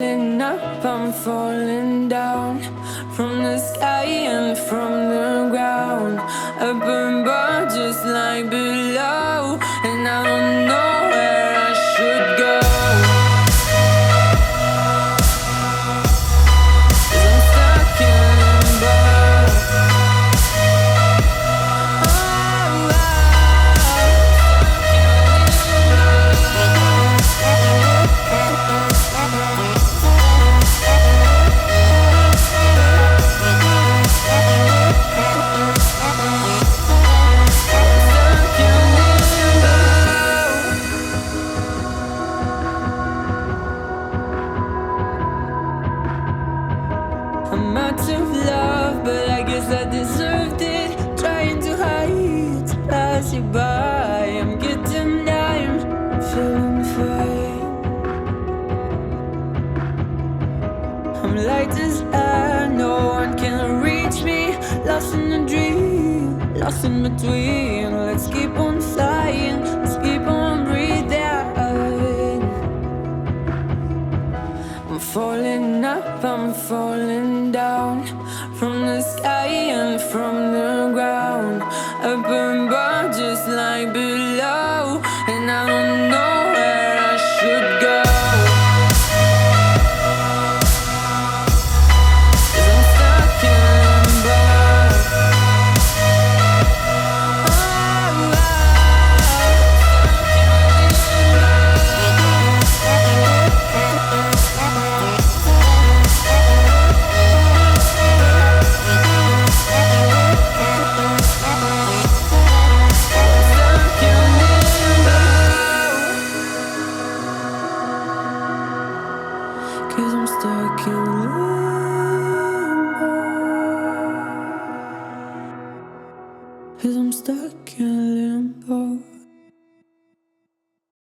Falling up, I'm falling down from the sky and from the ground. Up above, just like below, and I don't know where I should go. 'Cause I'm stuck in limbo. I'm out of love, but I guess I deserved it. Trying to hide, to pass you by. I'm getting tired, feeling fine. I'm light as air, no one can reach me. Lost in a dream, lost in between. Let's keep on flying, let's keep on breathing. I'm falling up, I'm falling down from the sky and from the ground. Up above, just like below, and I don't know where I should go. 'Cause I'm stuck in limbo. Cause I'm stuck in limbo. Cause I'm stuck in limbo.